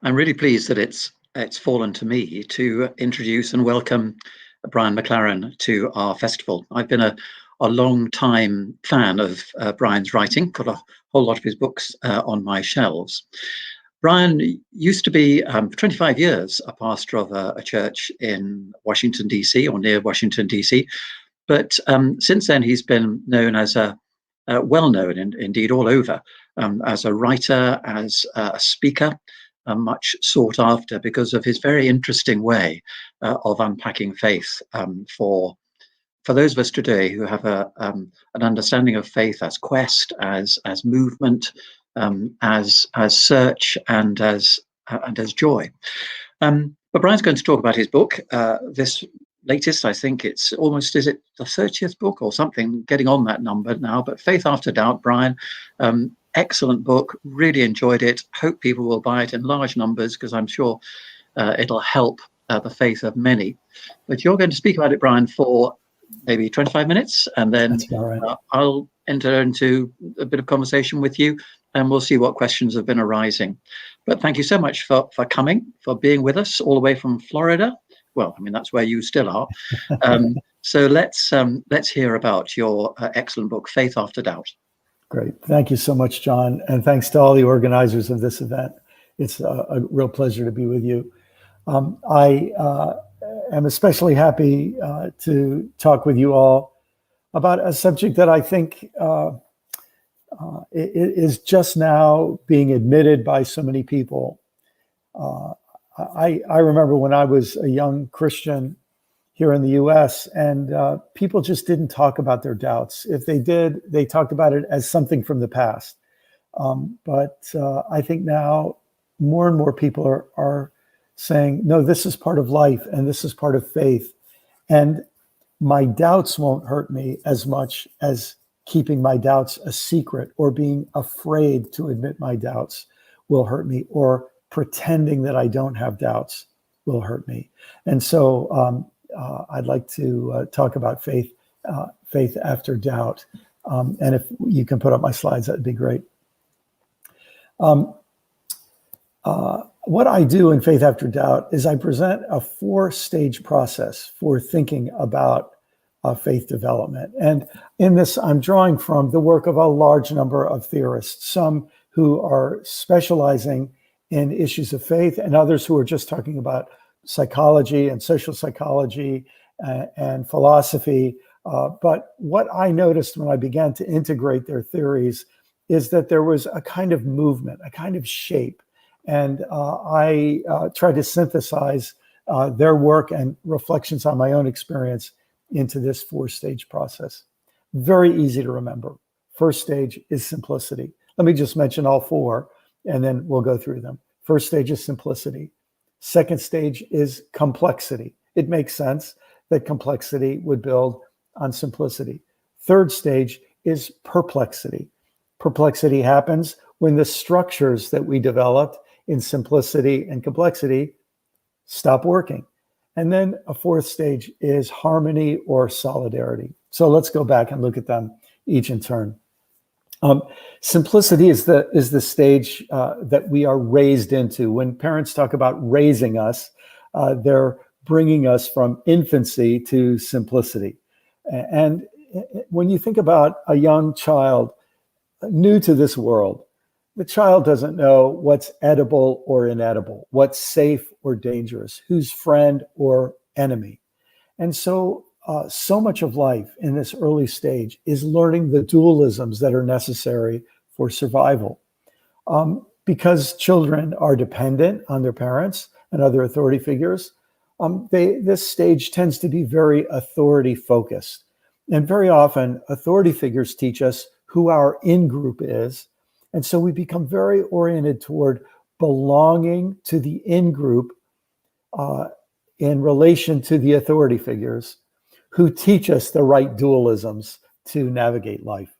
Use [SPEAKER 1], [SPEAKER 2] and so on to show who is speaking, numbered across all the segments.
[SPEAKER 1] I'm really pleased that it's fallen to me to introduce and welcome Brian McLaren to our festival. I've been a long time fan of Brian's writing, got a whole lot of his books on my shelves. Brian used to be, for 25 years, a pastor of a church in Washington, D.C., or near Washington, D.C. But since then, he's been known as well known, indeed, all over, as a writer, as a speaker, much sought after because of his very interesting way of unpacking faith for those of us today who have an understanding of faith as quest, as movement, as search, and as joy. But Brian's going to talk about his book. This latest, I think it's almost, is it the 30th book or something, getting on that number now, but Faith After Doubt, Brian. Excellent book, really enjoyed it. Hope people will buy it in large numbers because I'm sure it'll help the faith of many. But you're going to speak about it, Brian, for maybe 25 minutes, and then I'll enter into a bit of conversation with you, and we'll see what questions have been arising. But thank you so much for coming, for being with us all the way from Florida. Well, I mean, that's where you still are. So let's hear about your excellent book, Faith After Doubt.
[SPEAKER 2] Great. Thank you so much, John. And thanks to all the organizers of this event. It's a real pleasure to be with you. I am especially happy to talk with you all about a subject that I think is just now being admitted by so many people. I remember when I was a young Christian here in the US, and people just didn't talk about their doubts. If they did, they talked about it as something from the past. But I think now more and more people are saying, no, this is part of life and this is part of faith. And my doubts won't hurt me as much as keeping my doubts a secret, or being afraid to admit my doubts will hurt me, or pretending that I don't have doubts will hurt me. And so I'd like to talk about faith after doubt. And if you can put up my slides, that'd be great. What I do in Faith After Doubt is I present a 4-stage process for thinking about faith development. And in this, I'm drawing from the work of a large number of theorists, some who are specializing in issues of faith, and others who are just talking about psychology and social psychology and philosophy. But what I noticed when I began to integrate their theories is that there was a kind of movement, a kind of shape. And I tried to synthesize their work and reflections on my own experience into this 4-stage process. Very easy to remember. First stage is simplicity. Let me just mention all 4, and then we'll go through them. First stage is simplicity. Second stage is complexity. It makes sense that complexity would build on simplicity. Third stage is perplexity. Perplexity happens when the structures that we developed in simplicity and complexity stop working. And then a 4th stage is harmony or solidarity. So let's go back and look at them each in turn. Simplicity is the stage that we are raised into. When parents talk about raising us, they're bringing us from infancy to simplicity. And when you think about a young child new to this world, the child doesn't know what's edible or inedible, what's safe or dangerous, who's friend or enemy. And so much of life in this early stage is learning the dualisms that are necessary for survival. Because children are dependent on their parents and other authority figures, this stage tends to be very authority focused. And very often authority figures teach us who our in-group is. And so we become very oriented toward belonging to the in-group in relation to the authority figures who teach us the right dualisms to navigate life.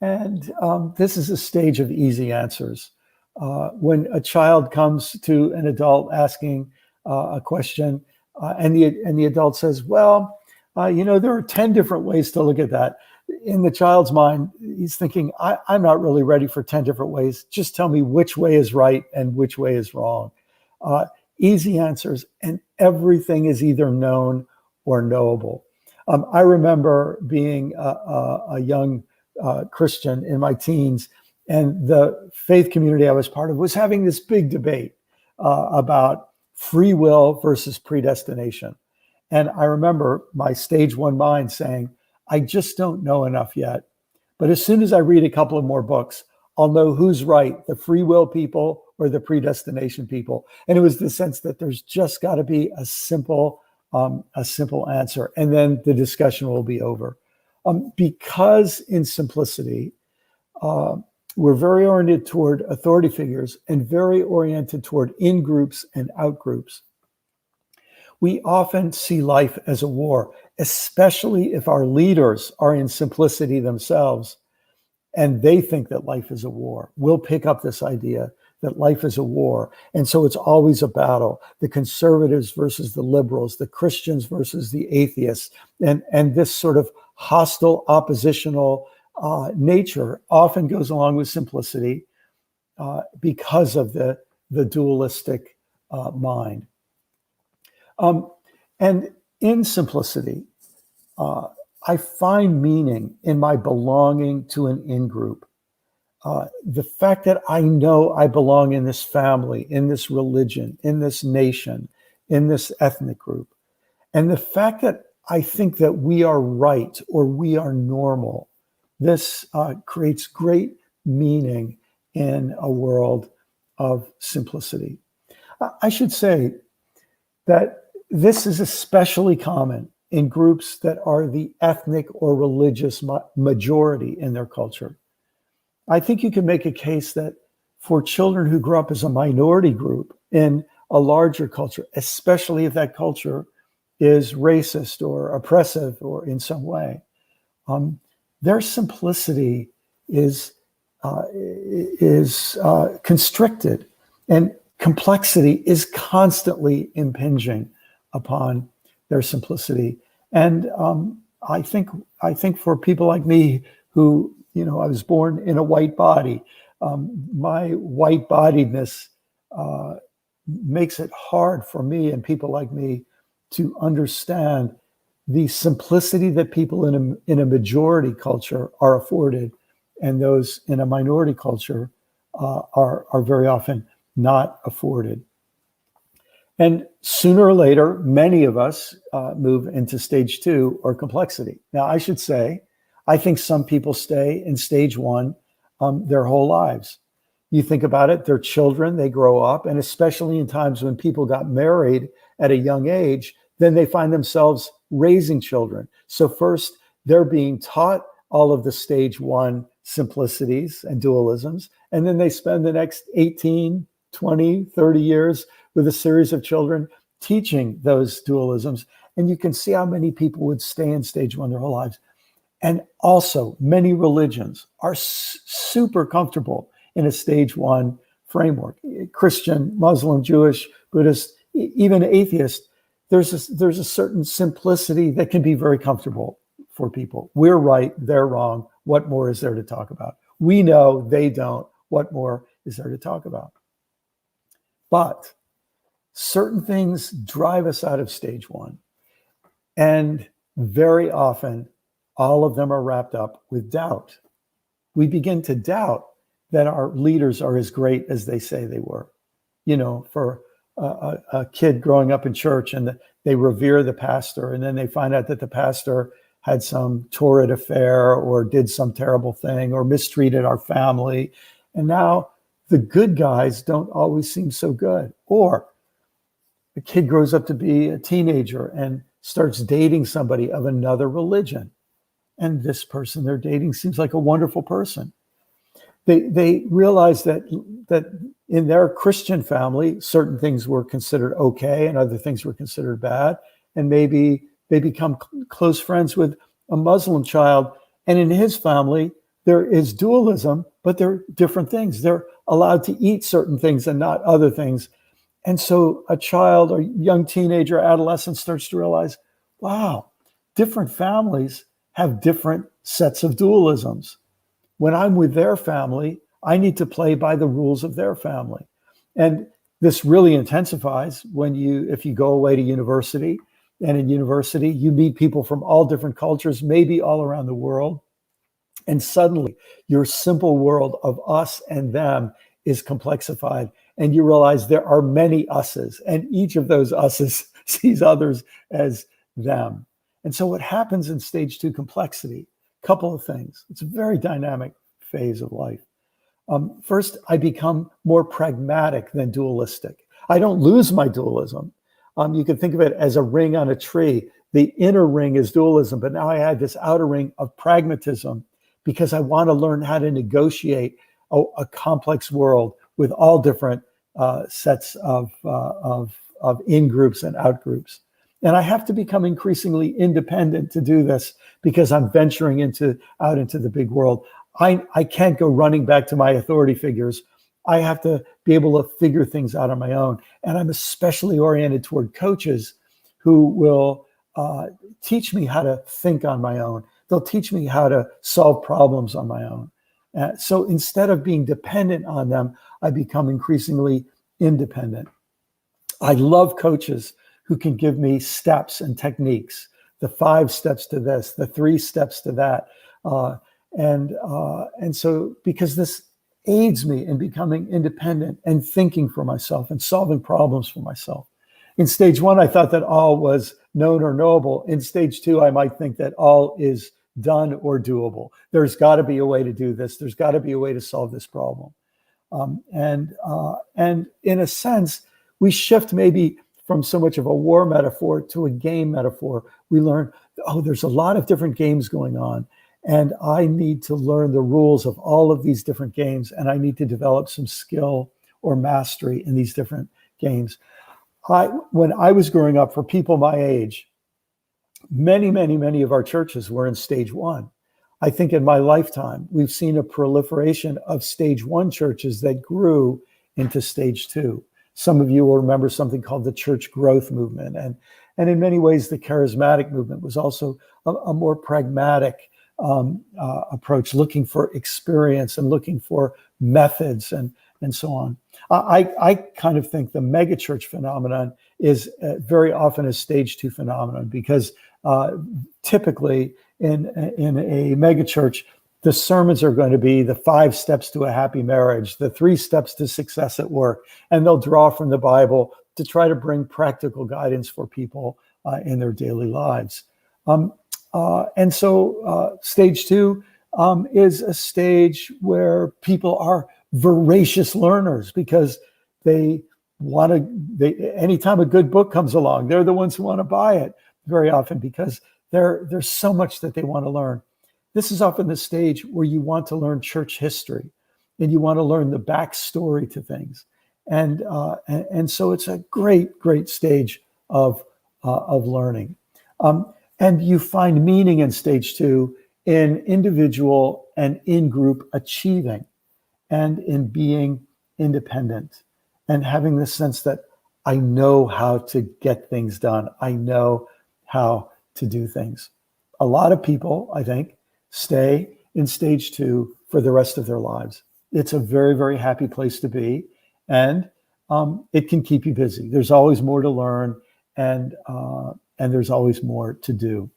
[SPEAKER 2] This is a stage of easy answers. When a child comes to an adult asking a question, and the adult says, well, there are 10 different ways to look at that. in the child's mind, he's thinking, I'm not really ready for 10 different ways. Just tell me which way is right and which way is wrong. Easy answers, and everything is either known or knowable. I remember being a young Christian in my teens, and the faith community I was part of was having this big debate about free will versus predestination. And I remember my stage one mind saying, I just don't know enough yet. But as soon as I read a couple of more books, I'll know who's right, the free will people or the predestination people. And it was the sense that there's just got to be a simple answer, and then the discussion will be over. Because in simplicity, we're very oriented toward authority figures and very oriented toward in-groups and out-groups. We often see life as a war, especially if our leaders are in simplicity themselves and they think that life is a war. We'll pick up this idea that life is a war. And so it's always a battle, the conservatives versus the liberals, the Christians versus the atheists. And this sort of hostile, oppositional nature often goes along with simplicity because of the dualistic mind. And in simplicity, I find meaning in my belonging to an in-group. The fact that I know I belong in this family, in this religion, in this nation, in this ethnic group. And the fact that I think that we are right or we are normal, this creates great meaning in a world of simplicity. I should say that this is especially common in groups that are the ethnic or religious majority in their culture. I think you can make a case that for children who grew up as a minority group in a larger culture, especially if that culture is racist or oppressive or in some way, their simplicity is constricted, and complexity is constantly impinging upon their simplicity. And I think for people like me who, I was born in a white body, my white bodiedness makes it hard for me and people like me to understand the simplicity that people in a majority culture are afforded, and those in a minority culture are very often not afforded. And sooner or later, many of us move into stage 2 or complexity. Now, I should say, I think some people stay in stage 1 their whole lives. You think about it, they're children, they grow up, and especially in times when people got married at a young age, then they find themselves raising children. So first, they're being taught all of the stage 1 simplicities and dualisms, and then they spend the next 18, 20, 30 years with a series of children teaching those dualisms. And you can see how many people would stay in stage 1 their whole lives. And also, many religions are super comfortable in a stage 1 framework. Christian, Muslim, Jewish, Buddhist, even atheist, there's a certain simplicity that can be very comfortable for people. We're right, they're wrong. What more is there to talk about? We know, they don't. What more is there to talk about? But certain things drive us out of stage 1. And very often, all of them are wrapped up with doubt. We begin to doubt that our leaders are as great as they say they were. For a kid growing up in church, and they revere the pastor, and then they find out that the pastor had some torrid affair or did some terrible thing or mistreated our family. And now the good guys don't always seem so good. Or a kid grows up to be a teenager and starts dating somebody of another religion. And this person they're dating seems like a wonderful person. They realize that in their Christian family, certain things were considered okay and other things were considered bad. And maybe they become close friends with a Muslim child. And in his family, there is dualism, but they're different things. They're allowed to eat certain things and not other things. And so a child or young teenager, adolescent starts to realize, wow, different families have different sets of dualisms. When I'm with their family, I need to play by the rules of their family. And this really intensifies if you go away to university, and in university, you meet people from all different cultures, maybe all around the world. And suddenly your simple world of us and them is complexified. And you realize there are many us's, and each of those us's sees others as them. And so what happens in stage 2 complexity, couple of things. It's a very dynamic phase of life. First, I become more pragmatic than dualistic. I don't lose my dualism. You can think of it as a ring on a tree. The inner ring is dualism, but now I add this outer ring of pragmatism because I want to learn how to negotiate a complex world with all different sets of in-groups and out-groups. And I have to become increasingly independent to do this because I'm venturing out into the big world. I can't go running back to my authority figures. I have to be able to figure things out on my own. And I'm especially oriented toward coaches who will teach me how to think on my own. They'll teach me how to solve problems on my own. So instead of being dependent on them, I become increasingly independent. I love coaches who can give me steps and techniques, the 5 steps to this, the 3 steps to that. And so because this aids me in becoming independent and thinking for myself and solving problems for myself. In stage 1, I thought that all was known or knowable. In stage 2, I might think that all is done or doable. There's got to be a way to do this. There's got to be a way to solve this problem. And in a sense, we shift maybe from so much of a war metaphor to a game metaphor. We learn, there's a lot of different games going on. And I need to learn the rules of all of these different games. And I need to develop some skill or mastery in these different games. When I was growing up, for people my age, many of our churches were in stage 1. I think in my lifetime, we've seen a proliferation of stage 1 churches that grew into stage 2. Some of you will remember something called the church growth movement. And in many ways, the charismatic movement was also a more pragmatic approach, looking for experience and looking for methods and so on. I kind of think the megachurch phenomenon is very often a stage 2 phenomenon because typically in a megachurch, the sermons are going to be the 5 steps to a happy marriage, the 3 steps to success at work, and they'll draw from the Bible to try to bring practical guidance for people in their daily lives. And so stage 2 is a stage where people are voracious learners because they want to, anytime a good book comes along, they're the ones who want to buy it very often because there's so much that they want to learn. This is often the stage where you want to learn church history and you want to learn the backstory to things. And so it's a great stage of learning. And you find meaning in stage 2 in individual and in-group achieving and in being independent and having the sense that I know how to get things done. I know how to do things. A lot of people, I think, stay in stage 2 for the rest of their lives. It's a very happy place to be. And it can keep you busy. There's always more to learn and there's always more to do.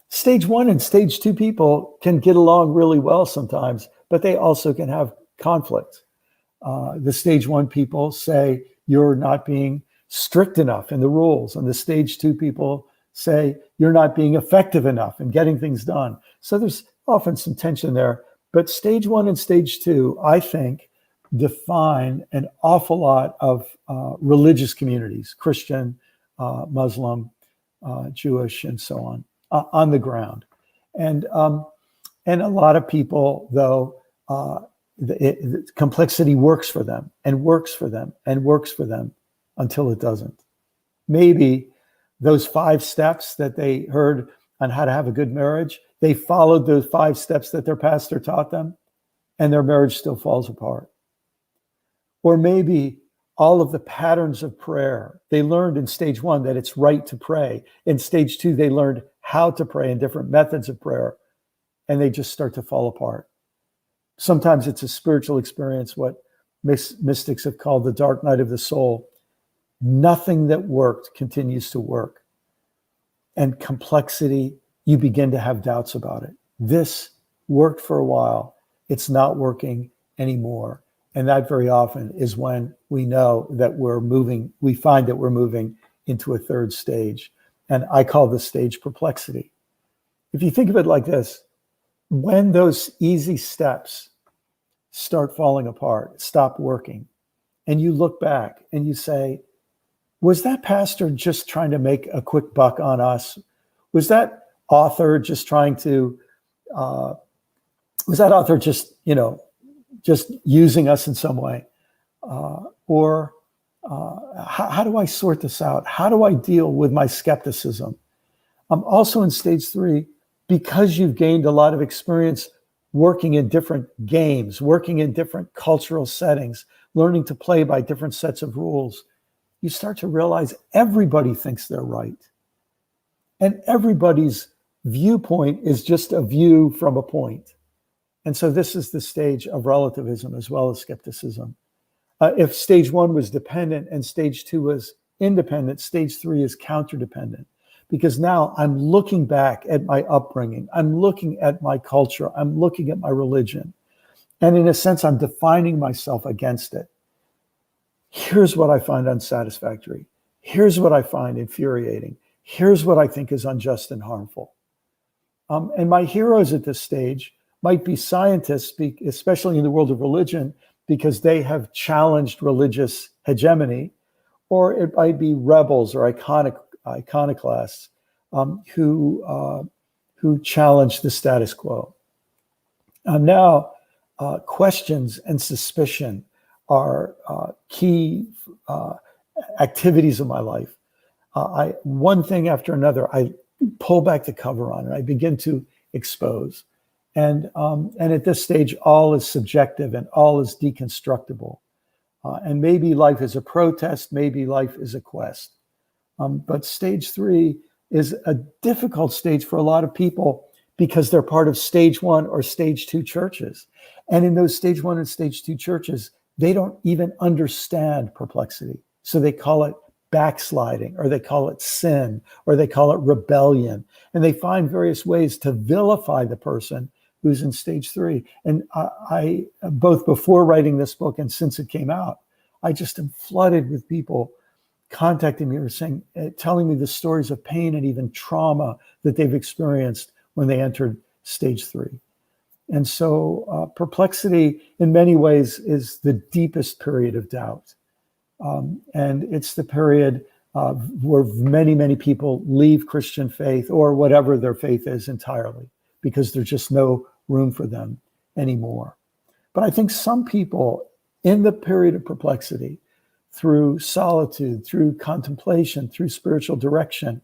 [SPEAKER 2] Stage 1 and stage 2 people can get along really well sometimes, but they also can have conflict. The stage 1 people say you're not being strict enough in the rules, and the stage 2 people say you're not being effective enough in getting things done. So there's often some tension there. But stage 1 and stage 2, I think, define an awful lot of religious communities, Christian, Muslim, Jewish, and so on the ground. And a lot of people, though, the complexity works for them and works for them and works for them until it doesn't. Maybe those 5 steps that they heard on how to have a good marriage, they followed those 5 steps that their pastor taught them, and their marriage still falls apart. Or maybe all of the patterns of prayer, they learned in stage 1 that it's right to pray. In stage 2, they learned how to pray and different methods of prayer, and they just start to fall apart. Sometimes it's a spiritual experience, what mystics have called the dark night of the soul. Nothing that worked continues to work. And complexity, you begin to have doubts about it. This worked for a while. It's not working anymore. And that very often is when we know that we find that we're moving into a third stage. And I call this stage perplexity. If you think of it like this, when those easy steps start falling apart, stop working, and you look back and you say, was that pastor just trying to make a quick buck on us? Was that author just trying to, just using us in some way? Or how do I sort this out? How do I deal with my skepticism? I'm also in stage 3, because you've gained a lot of experience working in different games, working in different cultural settings, learning to play by different sets of rules. You start to realize everybody thinks they're right. And everybody's viewpoint is just a view from a point. And so this is the stage of relativism as well as skepticism. If stage 1 was dependent and stage 2 was independent, stage 3 is counterdependent. Because now I'm looking back at my upbringing, I'm looking at my culture, I'm looking at my religion. And in a sense, I'm defining myself against it. Here's what I find unsatisfactory. Here's what I find infuriating. Here's what I think is unjust and harmful. And my heroes at this stage might be scientists, especially in the world of religion, because they have challenged religious hegemony, or it might be rebels or iconoclasts who challenge the status quo. Now, questions and suspicion are key activities of my life. One thing after another, I pull back the cover on and I begin to expose. And at this stage, all is subjective and all is deconstructible. And maybe life is a protest, maybe life is a quest. But stage 3 is a difficult stage for a lot of people because they're part of stage 1 or stage 2 churches. And in those stage 1 and stage 2 churches, they don't even understand perplexity. So they call it backsliding, or they call it sin, or they call it rebellion. And they find various ways to vilify the person who's in stage 3. And I both before writing this book and since it came out, I just am flooded with people contacting me or saying, telling me the stories of pain and even trauma that they've experienced when they entered stage 3. And so perplexity in many ways is the deepest period of doubt. And it's the period where many, many people leave Christian faith or whatever their faith is entirely, because there's just no room for them anymore. But I think some people in the period of perplexity, through solitude, through contemplation, through spiritual direction,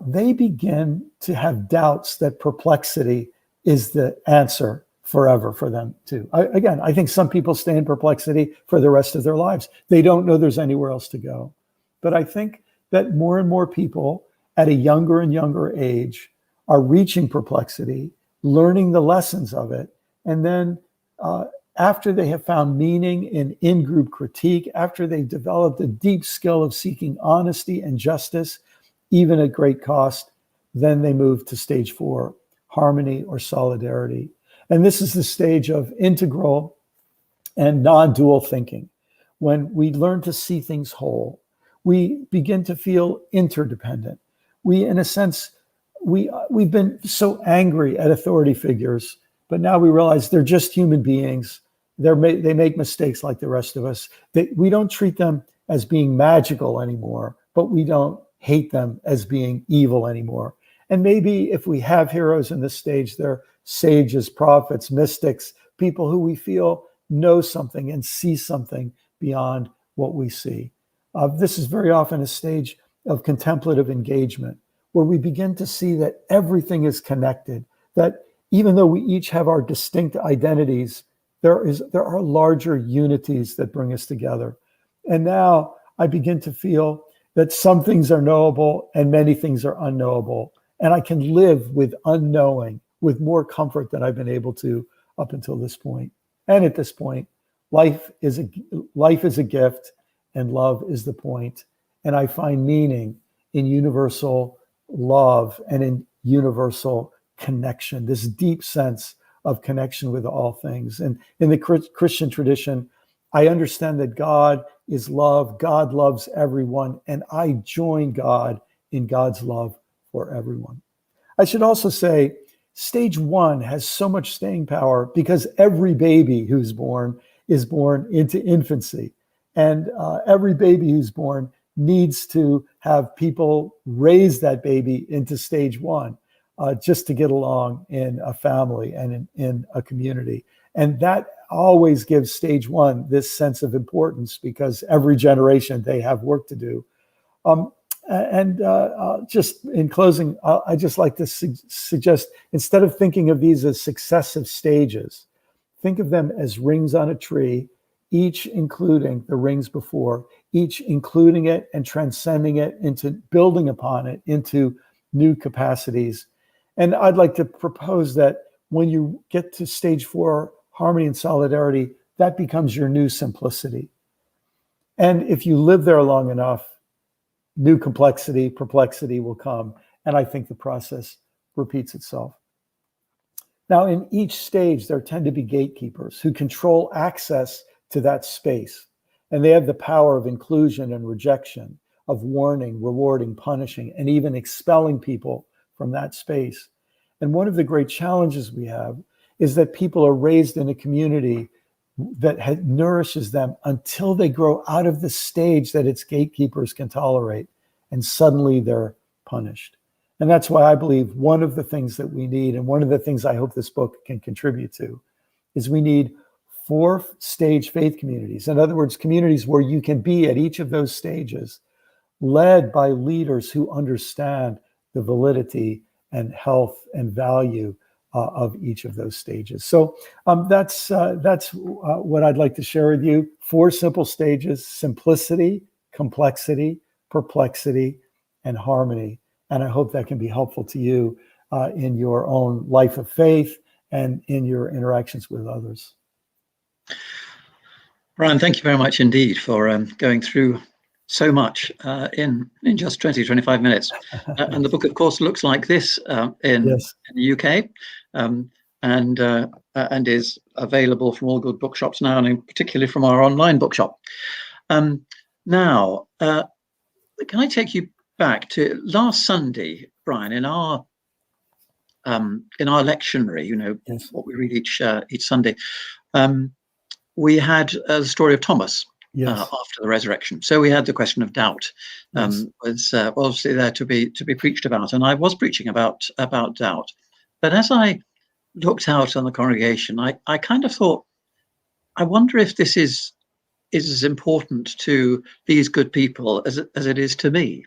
[SPEAKER 2] they begin to have doubts that perplexity is the answer forever for them too. Again, I think some people stay in perplexity for the rest of their lives. They don't know there's anywhere else to go. But I think that more and more people at a younger and younger age are reaching perplexity, learning the lessons of it, and then after they have found meaning in in-group critique, after they've developed a deep skill of seeking honesty and justice, even at great cost, then they move to stage 4, harmony or solidarity. And this is the stage of integral and non-dual thinking. When we learn to see things whole, we begin to feel interdependent. We, in a sense, we've been so angry at authority figures, but now we realize they're just human beings. They make mistakes like the rest of us. We don't treat them as being magical anymore, but we don't hate them as being evil anymore. And maybe if we have heroes in this stage, they're sages, prophets, mystics, people who we feel know something and see something beyond what we see. This is very often a stage of contemplative engagement, where we begin to see that everything is connected, that even though we each have our distinct identities, there are larger unities that bring us together. And now I begin to feel that some things are knowable and many things are unknowable. And I can live with unknowing, with more comfort than I've been able to up until this point. And at this point, life is a gift, and love is the point. And I find meaning in universal love and in universal connection, this deep sense of connection with all things. And in the Christian tradition, I understand that God is love, God loves everyone, and I join God in God's love for everyone. I should also say, stage 1 has so much staying power because every baby who's born is born into infancy. And every baby who's born needs to have people raise that baby into stage 1 just to get along in a family and in a community. And that always gives stage 1 this sense of importance because every generation they have work to do. Just in closing, I just like to suggest, instead of thinking of these as successive stages, think of them as rings on a tree, each including the rings before, each including it and transcending it into building upon it into new capacities. And I'd like to propose that when you get to stage 4, harmony and solidarity, that becomes your new simplicity. And if you live there long enough, new complexity, perplexity will come. And I think the process repeats itself. Now, in each stage, there tend to be gatekeepers who control access to that space. And they have the power of inclusion and rejection, of warning, rewarding, punishing, and even expelling people from that space. And one of the great challenges we have is that people are raised in a community that nourishes them until they grow out of the stage that its gatekeepers can tolerate, and suddenly they're punished. And that's why I believe one of the things that we need, and one of the things I hope this book can contribute to, is we need 4-stage faith communities. In other words, communities where you can be at each of those stages, led by leaders who understand the validity and health and value of each of those stages. So that's what I'd like to share with you. 4 simple stages: simplicity, complexity, perplexity, and harmony. And I hope that can be helpful to you in your own life of faith and in your interactions with others.
[SPEAKER 1] Brian, thank you very much indeed for going through so much in just 20, 25 minutes. And the book, of course, looks like this in the UK, and is available from all good bookshops now, and particularly from our online bookshop. Now, can I take you back to last Sunday, Brian, in our lectionary, what we read each Sunday, we had the story of Thomas. After the resurrection. So we had the question of doubt was obviously there to be preached about, and I was preaching about doubt. But as I looked out on the congregation, I kind of thought, I wonder if this is as important to these good people as it is to me.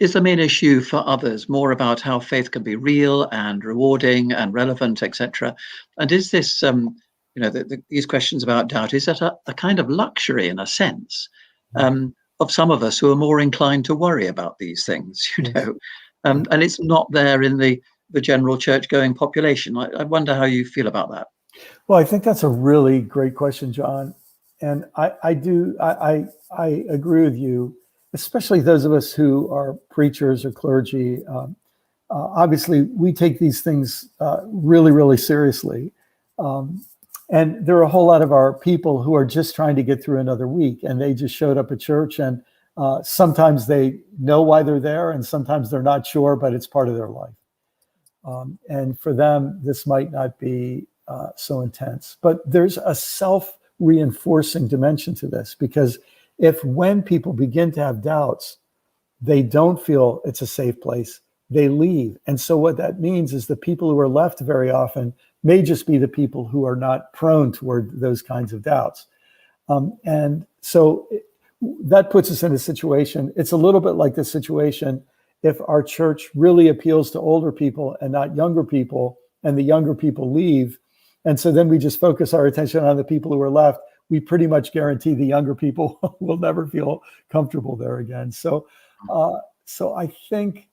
[SPEAKER 1] Is the main issue for others more about how faith can be real and rewarding and relevant, etc.? And is this these questions about doubt, is that a kind of luxury in a sense of some of us who are more inclined to worry about these things, and it's not there in the general church-going population? I wonder how you feel about that.
[SPEAKER 2] Well, I think that's a really great question, John. And I agree with you, especially those of us who are preachers or clergy. Obviously, we take these things really, really seriously. And there are a whole lot of our people who are just trying to get through another week, and they just showed up at church, and sometimes they know why they're there, and sometimes they're not sure, but it's part of their life. And for them, this might not be so intense. But there's a self-reinforcing dimension to this, because when people begin to have doubts, they don't feel it's a safe place, they leave. And so what that means is the people who are left very often may just be the people who are not prone toward those kinds of doubts. And so that puts us in a situation, it's a little bit like the situation if our church really appeals to older people and not younger people, and the younger people leave. And so then we just focus our attention on the people who are left. We pretty much guarantee the younger people will never feel comfortable there again. So so I think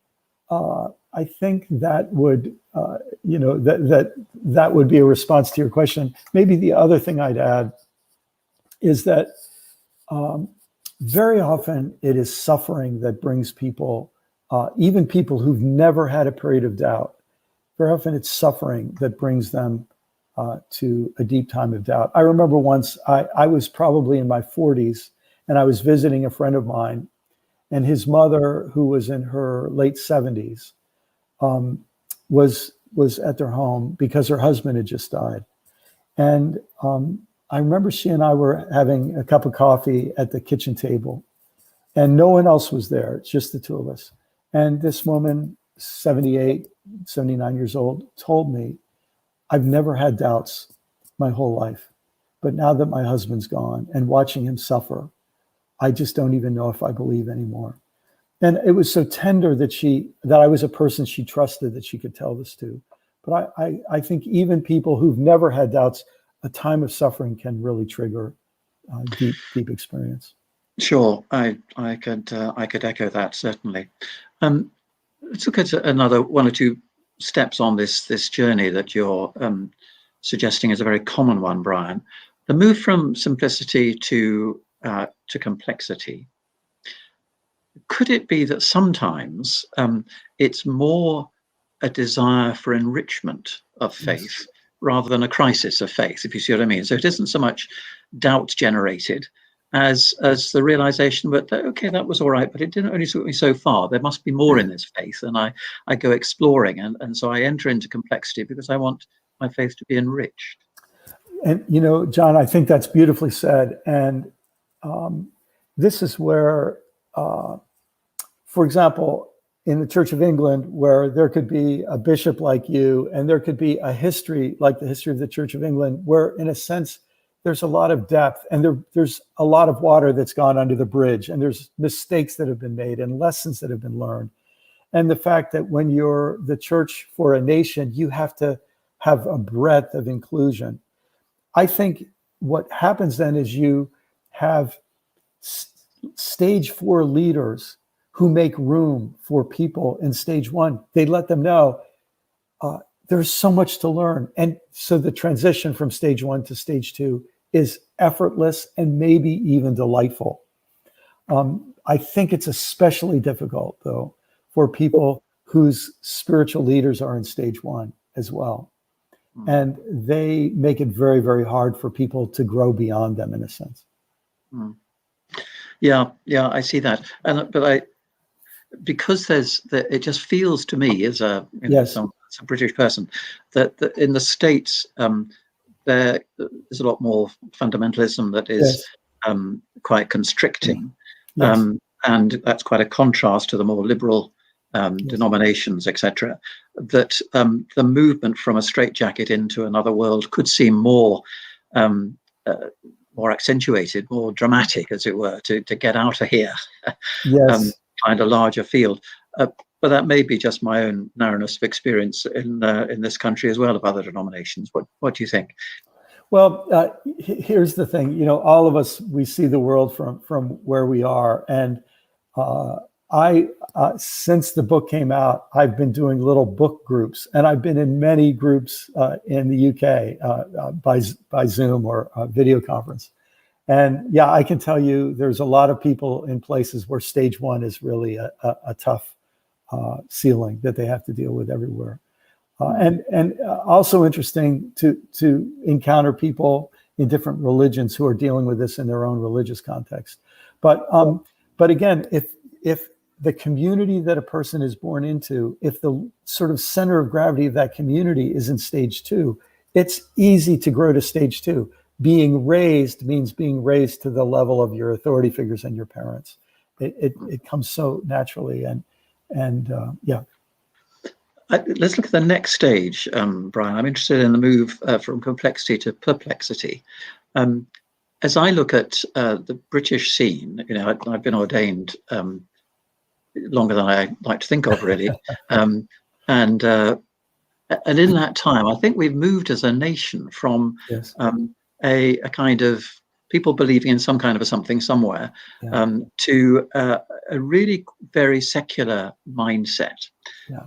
[SPEAKER 2] that would, that would be a response to your question. Maybe the other thing I'd add is that very often it is suffering that brings people, even people who've never had a period of doubt. Very often it's suffering that brings them to a deep time of doubt. I remember once I was probably in my 40s, and I was visiting a friend of mine, and his mother, who was in her late 70s, was at their home because her husband had just died. And I remember she and I were having a cup of coffee at the kitchen table, and no one else was there. It's just the two of us. And this woman, 78, 79 years old, told me, I've never had doubts my whole life, but now that my husband's gone and watching him suffer, I just don't even know if I believe anymore. And it was so tender that I was a person she trusted, that she could tell this to. But I think even people who've never had doubts, a time of suffering can really trigger deep experience.
[SPEAKER 1] Sure, I could echo that, certainly. Let's look at another one or two steps on this journey that you're suggesting is a very common one, Brian. The move from simplicity to complexity. Could it be that sometimes it's more a desire for enrichment of faith rather than a crisis of faith, if you see what I mean? So it isn't so much doubt generated as the realization that, okay, that was all right, but it didn't only suit me so far. There must be more in this faith. And I go exploring. And so I enter into complexity because I want my faith to be enriched.
[SPEAKER 2] And, John, I think that's beautifully said. And this is where, for example, in the Church of England, where there could be a bishop like you, and there could be a history like the history of the Church of England, where in a sense, there's a lot of depth, and there's a lot of water that's gone under the bridge, and there's mistakes that have been made and lessons that have been learned. And the fact that when you're the church for a nation, you have to have a breadth of inclusion. I think what happens then is you have stage 4 leaders who make room for people in stage 1. They let them know there's so much to learn. And so the transition from stage 1 to stage 2 is effortless and maybe even delightful. I think it's especially difficult, though, for people whose spiritual leaders are in stage 1 as well. And they make it very, very hard for people to grow beyond them, in a sense.
[SPEAKER 1] Yeah, I see that. Because it just feels to me as a British person that in the States there is a lot more fundamentalism that is quite constricting, and that's quite a contrast to the more liberal denominations, etc. That the movement from a straitjacket into another world could seem more accentuated, more dramatic, as it were, to get out of here. Find a larger field, but that may be just my own narrowness of experience in this country as well, of other denominations. What do you think?
[SPEAKER 2] Well, here's the thing. All of us, we see the world from where we are, and I since the book came out, I've been doing little book groups, and I've been in many groups in the UK by Zoom or video conference. And I can tell you there's a lot of people in places where stage 1 is really a tough ceiling that they have to deal with everywhere. And also interesting to encounter people in different religions who are dealing with this in their own religious context. But again, if the community that a person is born into, if the sort of center of gravity of that community is in stage 2, it's easy to grow to stage 2. Being raised means being raised to the level of your authority figures and your parents. It comes so naturally, and
[SPEAKER 1] Let's look at the next stage, Brian. I'm interested in the move from complexity to perplexity. As I look at the British scene, I've been ordained longer than I like to think of, really, and in that time, I think we've moved as a nation from a kind of people believing in some kind of a something somewhere,
[SPEAKER 2] Yeah.
[SPEAKER 1] to a really very secular mindset.
[SPEAKER 2] Yeah.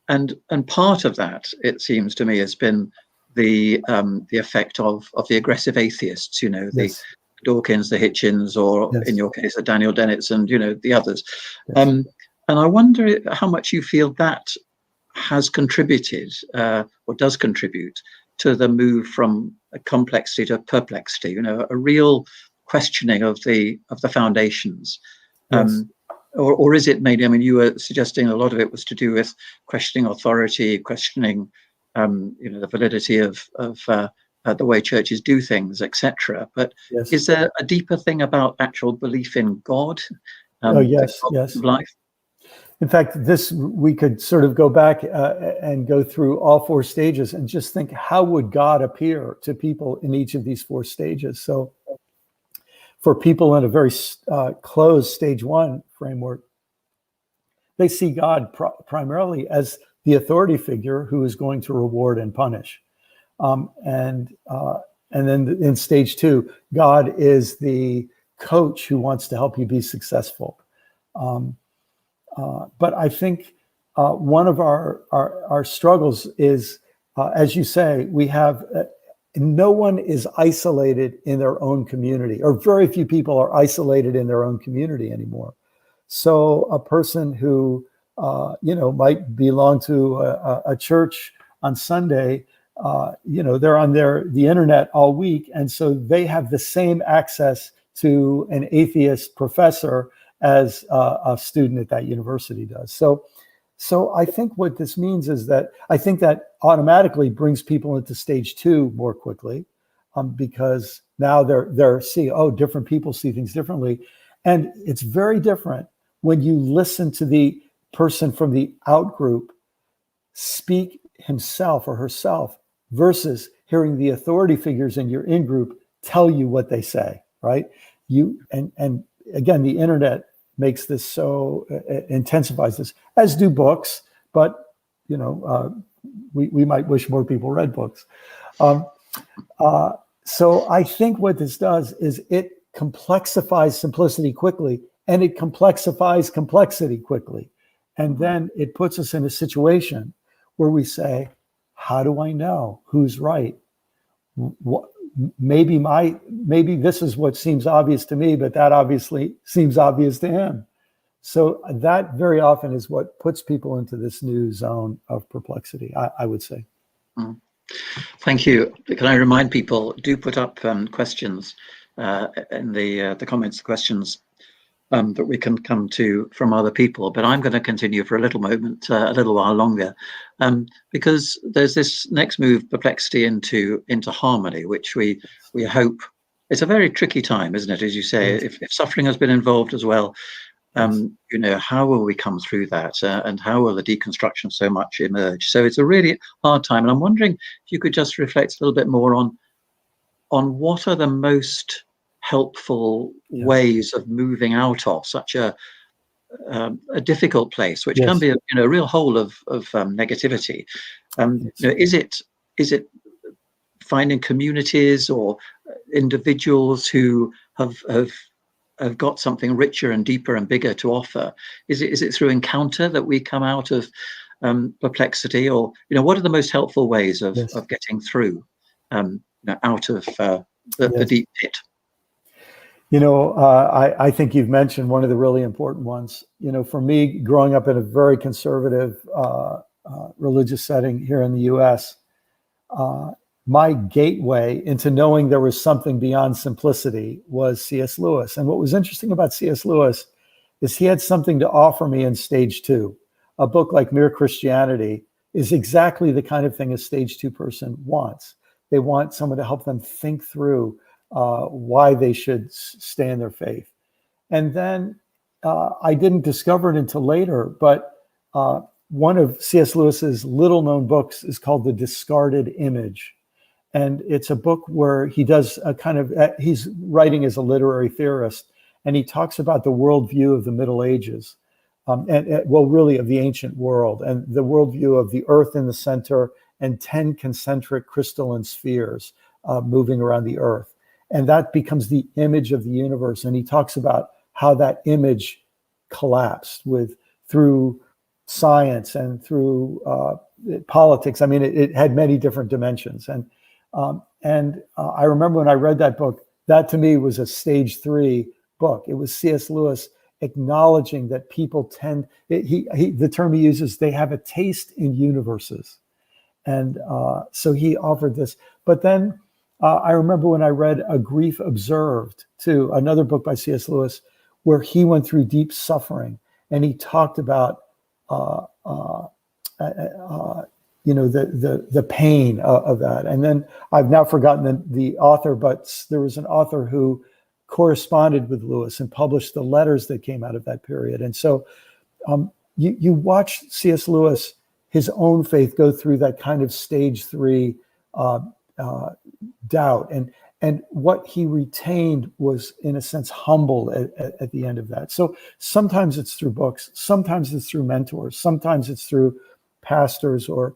[SPEAKER 1] And part of that, it seems to me, has been the effect of the aggressive atheists, the
[SPEAKER 2] Yes.
[SPEAKER 1] Dawkins, the Hitchens, or in
[SPEAKER 2] Yes.
[SPEAKER 1] your case, the Daniel Dennets, and the others.
[SPEAKER 2] Yes.
[SPEAKER 1] And I wonder how much you feel that has contributed, or does contribute, to the move from complexity to perplexity. A real questioning of the foundations.
[SPEAKER 2] Yes.
[SPEAKER 1] Or is it mainly? I mean, you were suggesting a lot of it was to do with questioning authority, questioning, the validity of the way churches do things, etc. But
[SPEAKER 2] Yes.
[SPEAKER 1] is there a deeper thing about actual belief in God,
[SPEAKER 2] Oh,
[SPEAKER 1] the
[SPEAKER 2] yes.
[SPEAKER 1] God
[SPEAKER 2] Yes.
[SPEAKER 1] of life?
[SPEAKER 2] In fact, we could sort of go back and go through all four stages and just think, how would God appear to people in each of these four stages? So for people in a very closed stage one framework, they see God primarily as the authority figure who is going to reward and punish. And then in stage two, God is the coach who wants to help you be successful. But I think one of our struggles is, as you say, we have no one is isolated in their own community, or very few people are isolated in their own community anymore. So a person who might belong to a church on Sunday, they're on the internet all week, and so they have the same access to an atheist professor as a student at that university does. So I think what this means is that I think that automatically brings people into stage two more quickly, because now they're seeing, different people see things differently. And it's very different when you listen to the person from the out group speak himself or herself versus hearing the authority figures in your in group tell you what they say, right? And again, the internet makes this so intensifies this, as do books, but we might wish more people read books. So I think what this does is it complexifies simplicity quickly, and it complexifies complexity quickly. And then it puts us in a situation where we say, how do I know who's right? Maybe this is what seems obvious to me, but that obviously seems obvious to him. So that very often is what puts people into this new zone of perplexity, I would say.
[SPEAKER 1] Mm. Thank you. Can I remind people, do put up questions in the comments, questions that we can come to from other people. But I'm going to continue for a little moment, a little while longer, because there's this next move, perplexity into harmony, which we hope. It's a very tricky time, isn't it? As you say,
[SPEAKER 2] Yes.
[SPEAKER 1] if suffering has been involved as well,
[SPEAKER 2] Yes.
[SPEAKER 1] how will we come through that, and how will the deconstruction so much emerge? So it's a really hard time, and I'm wondering if you could just reflect a little bit more on what are the most helpful ways of moving out of such a difficult place, which can be a real hole of negativity. Is it finding communities or individuals who have got something richer and deeper and bigger to offer? Is it through encounter that we come out of perplexity, or what are the most helpful ways of getting through out of the deep pit?
[SPEAKER 2] I think you've mentioned one of the really important ones. For me, growing up in a very conservative religious setting here in the U.S., my gateway into knowing there was something beyond simplicity was C.S. Lewis. And what was interesting about C.S. Lewis is he had something to offer me in stage two. A book like Mere Christianity is exactly the kind of thing a stage two person wants. They want someone to help them think through why they should stay in their faith. And then I didn't discover it until later, but one of C.S. Lewis's little known books is called The Discarded Image. And it's a book where he does a kind of, he's writing as a literary theorist, and he talks about the worldview of the Middle Ages, really of the ancient world, and the worldview of the earth in the center and 10 concentric crystalline spheres moving around the earth. and that becomes the image of the universe. And he talks about how that image collapsed through science and through politics. I mean, it had many different dimensions. And I remember when I read that book, that to me was a stage 3 book. It was C.S. Lewis acknowledging that people the term he uses, they have a taste in universes. And so he offered this. But then I remember when I read A Grief Observed, too, another book by C.S. Lewis, where he went through deep suffering, and he talked about the pain of that. And then I've now forgotten the author, but there was an author who corresponded with Lewis and published the letters that came out of that period. And so you watch C.S. Lewis, his own faith, go through that kind of stage 3 doubt. And what he retained was, in a sense, humble at the end of that. So sometimes it's through books, sometimes it's through mentors, sometimes it's through pastors or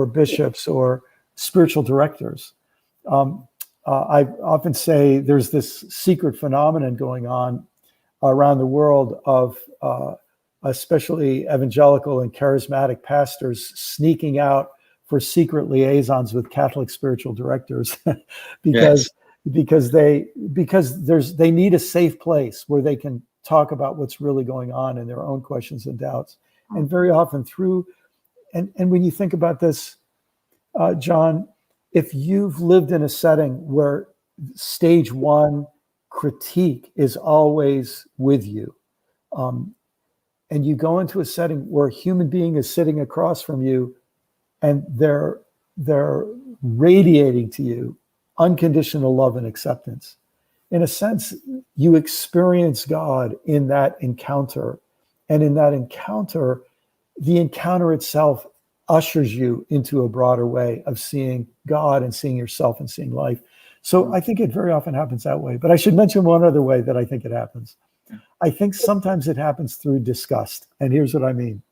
[SPEAKER 2] bishops or spiritual directors. I often say there's this secret phenomenon going on around the world of especially evangelical and charismatic pastors sneaking out for secret liaisons with Catholic spiritual directors because they need a safe place where they can talk about what's really going on and their own questions and doubts. And very often and when you think about this, John, if you've lived in a setting where stage 1 critique is always with you, and you go into a setting where a human being is sitting across from you and they're radiating to you unconditional love and acceptance, in a sense, you experience God in that encounter. And in that encounter, the encounter itself ushers you into a broader way of seeing God and seeing yourself and seeing life. So I think it very often happens that way. But I should mention one other way that I think it happens. I think sometimes it happens through disgust. And here's what I mean.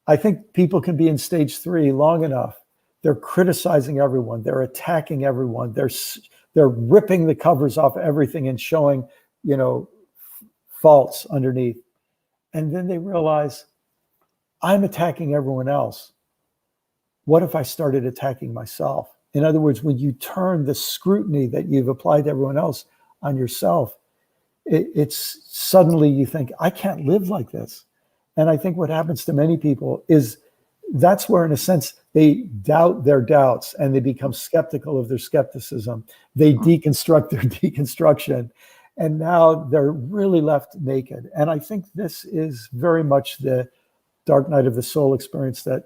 [SPEAKER 2] I think people can be in stage 3 long enough. They're criticizing everyone. They're attacking everyone. They're ripping the covers off everything and showing, faults underneath. And then they realize, I'm attacking everyone else. What if I started attacking myself? In other words, when you turn the scrutiny that you've applied to everyone else on yourself, it's suddenly you think, I can't live like this. And I think what happens to many people is that's where, in a sense, they doubt their doubts and they become skeptical of their skepticism. They deconstruct their deconstruction. And now they're really left naked. And I think this is very much the dark night of the soul experience that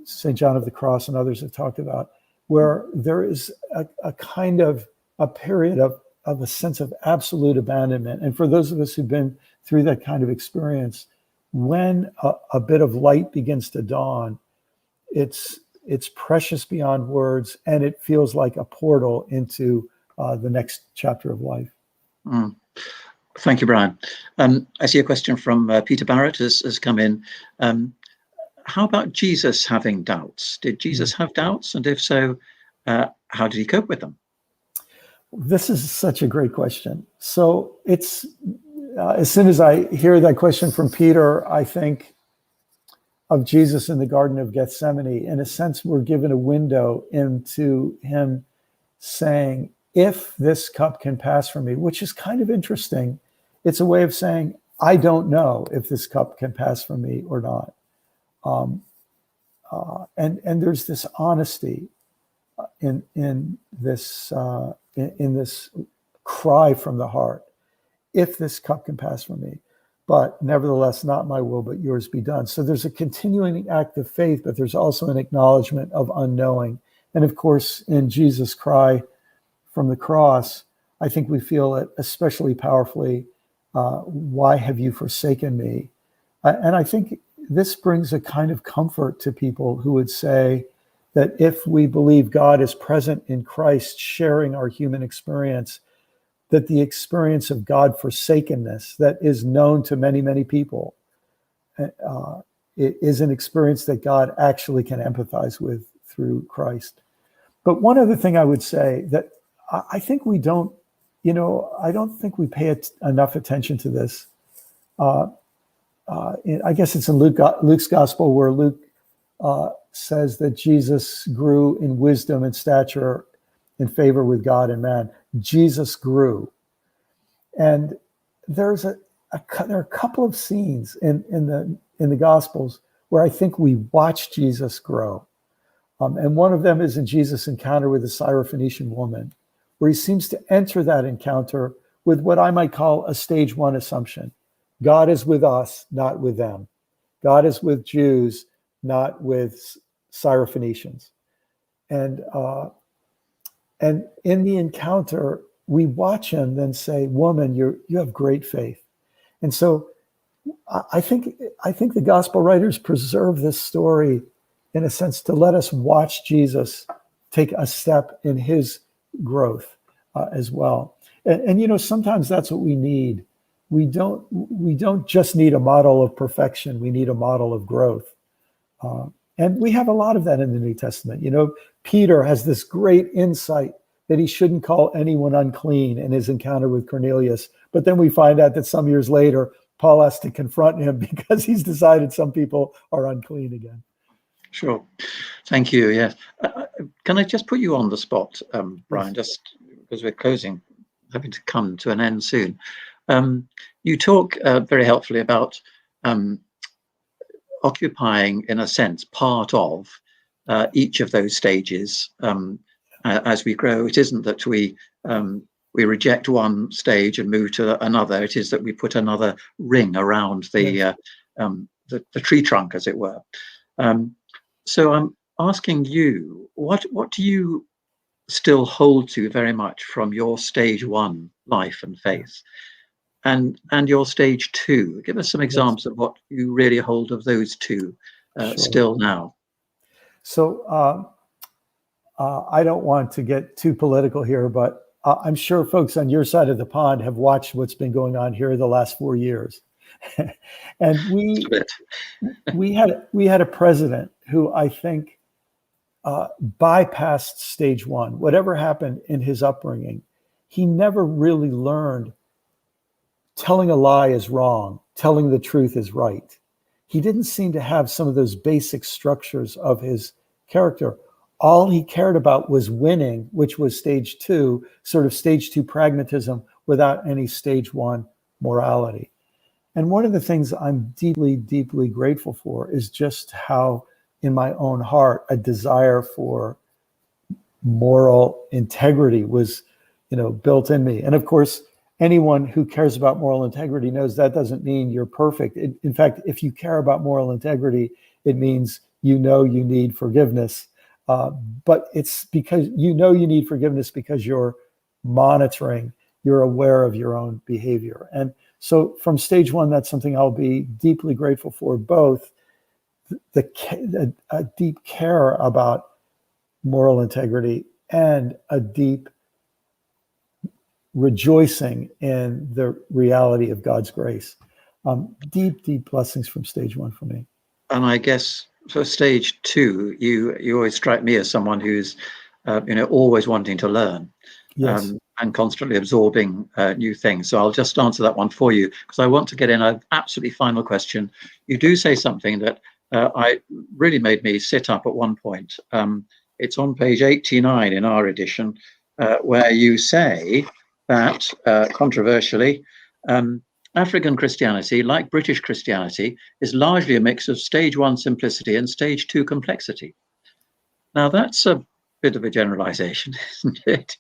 [SPEAKER 2] St. John of the Cross and others have talked about, where there is a kind of a period of a sense of absolute abandonment. And for those of us who've been through that kind of experience, when a bit of light begins to dawn, it's precious beyond words, and it feels like a portal into the next chapter of life.
[SPEAKER 1] Thank you, Brian. I see a question from Peter Barrett has come in. How about Jesus having doubts? Did Jesus have doubts? And if so, how did he cope with them?
[SPEAKER 2] This is such a great question. So it's as soon as I hear that question from Peter, I think of Jesus in the Garden of Gethsemane. In a sense, we're given a window into him saying, if this cup can pass from me, which is kind of interesting. It's a way of saying, I don't know if this cup can pass from me or not. And there's this honesty in this cry from the heart. If this cup can pass from me, but nevertheless, not my will, but yours be done. So there's a continuing act of faith, but there's also an acknowledgement of unknowing. And of course, in Jesus' cry from the cross, I think we feel it especially powerfully. Why have you forsaken me? And I think this brings a kind of comfort to people who would say that if we believe God is present in Christ, sharing our human experience, that the experience of God forsakenness that is known to many, many people is an experience that God actually can empathize with through Christ. But one other thing I would say that I think we don't, I don't think we pay enough attention to this. I guess it's in Luke's gospel where Luke says that Jesus grew in wisdom and stature in favor with God and man. Jesus grew. And there are a couple of scenes in the Gospels where I think we watch Jesus grow. And one of them is in Jesus' encounter with the Syrophoenician woman, where he seems to enter that encounter with what I might call a stage one assumption. God is with us, not with them. God is with Jews, not with Syrophoenicians. And in the encounter, we watch him then say, "Woman, you have great faith." And so I think the gospel writers preserve this story in a sense to let us watch Jesus take a step in his growth as well. And sometimes that's what we need. We don't just need a model of perfection. We need a model of growth. And we have a lot of that in the New Testament. Peter has this great insight that he shouldn't call anyone unclean in his encounter with Cornelius. But then we find out that some years later, Paul has to confront him because he's decided some people are unclean again.
[SPEAKER 1] Sure. Thank you. Yes. Can I just put you on the spot, Brian, just because we're having to come to an end soon. You talk very helpfully about occupying, in a sense, part of each of those stages as we grow. It isn't that we reject one stage and move to another. It is that we put another ring around the tree trunk, as it were. So I'm asking you, what do you still hold to very much from your stage one life and faith, and your stage two? Give us some examples of what you really hold of those two still now.
[SPEAKER 2] So I don't want to get too political here, but I'm sure folks on your side of the pond have watched what's been going on here the last 4 years. And we had a president who I think bypassed stage one. Whatever happened in his upbringing, he never really learned telling a lie is wrong, telling the truth is right. He didn't seem to have some of those basic structures of his character. All he cared about was winning, which was stage two, sort of stage two pragmatism without any stage one morality. And one of the things I'm deeply, deeply grateful for is just how in my own heart, a desire for moral integrity was, built in me. And of course, anyone who cares about moral integrity knows that doesn't mean you're perfect. In fact, if you care about moral integrity, it means you need forgiveness. But it's because you need forgiveness because you're monitoring, you're aware of your own behavior. And so from stage one, that's something I'll be deeply grateful for, both a deep care about moral integrity and a deep rejoicing in the reality of God's grace. Deep, deep blessings from stage one for me.
[SPEAKER 1] And I guess for stage two, you always strike me as someone who's, always wanting to learn.
[SPEAKER 2] Yes.
[SPEAKER 1] And constantly absorbing new things. So I'll just answer that one for you, because I want to get in an absolutely final question. You do say something that I really made me sit up at one point. It's on page 89 in our edition, where you say that, controversially, African Christianity, like British Christianity, is largely a mix of stage one simplicity and stage two complexity. Now, that's a bit of a generalization, isn't it?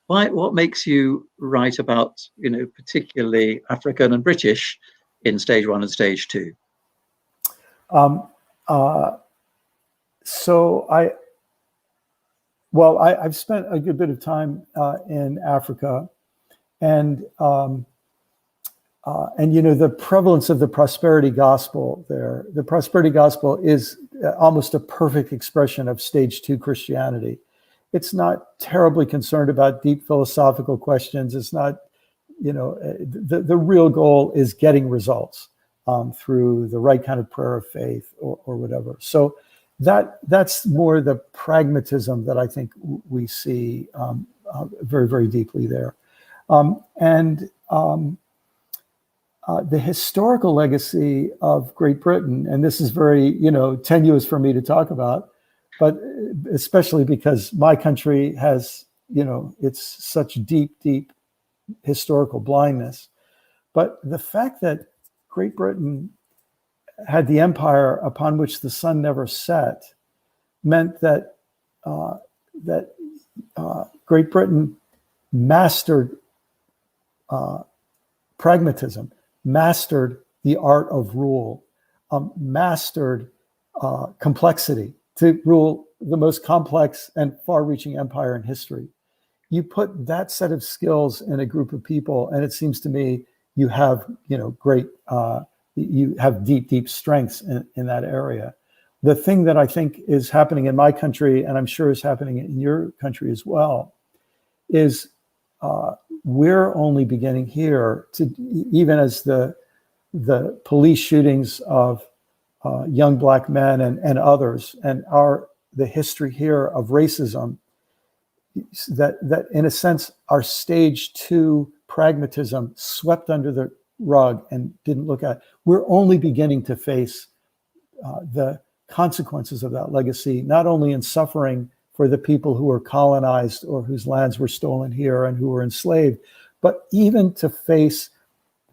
[SPEAKER 1] What makes you write about, particularly African and British in stage one and stage two?
[SPEAKER 2] I've spent a good bit of time in Africa, and the prevalence of the prosperity gospel there. The prosperity gospel is almost a perfect expression of stage two Christianity. It's not terribly concerned about deep philosophical questions. It's not, the real goal is getting results through the right kind of prayer of faith or whatever. So that's more the pragmatism that I think we see very, very deeply there. The historical legacy of Great Britain, and this is very, tenuous for me to talk about, but especially because my country has, it's such deep, deep historical blindness. But the fact that Great Britain had the empire upon which the sun never set meant that Great Britain mastered pragmatism, mastered the art of rule, mastered complexity to rule the most complex and far-reaching empire in history. You put that set of skills in a group of people, and it seems to me you have, you have deep, deep strengths in that area. The thing that I think is happening in my country, and I'm sure is happening in your country as well, is we're only beginning here to, even as the police shootings of young Black men and others, and the history here of racism, that in a sense our stage 2 pragmatism swept under the rug and didn't look at. We're only beginning to face the consequences of that legacy, not only in suffering for the people who were colonized or whose lands were stolen here and who were enslaved, but even to face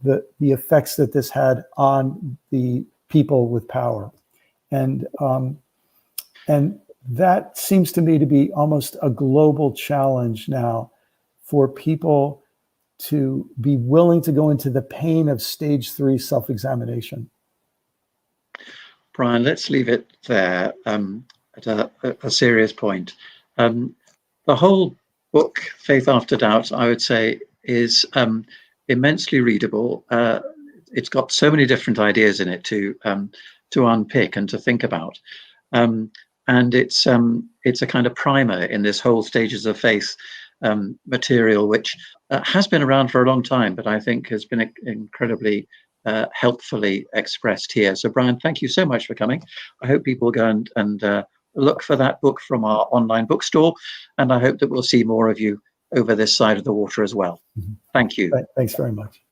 [SPEAKER 2] the effects that this had on the people with power. And that seems to me to be almost a global challenge now for people to be willing to go into the pain of stage 3 self-examination.
[SPEAKER 1] Brian, let's leave it there at a serious point. The whole book, Faith After Doubt, I would say, is immensely readable. It's got so many different ideas in it to unpick and to think about. And it's a kind of primer in this whole stages of faith material, which has been around for a long time, but I think has been incredibly helpfully expressed here. So Brian, thank you so much for coming. I hope people go and look for that book from our online bookstore, and I hope that we'll see more of you over this side of the water as well. Thank you.
[SPEAKER 2] Thanks very much.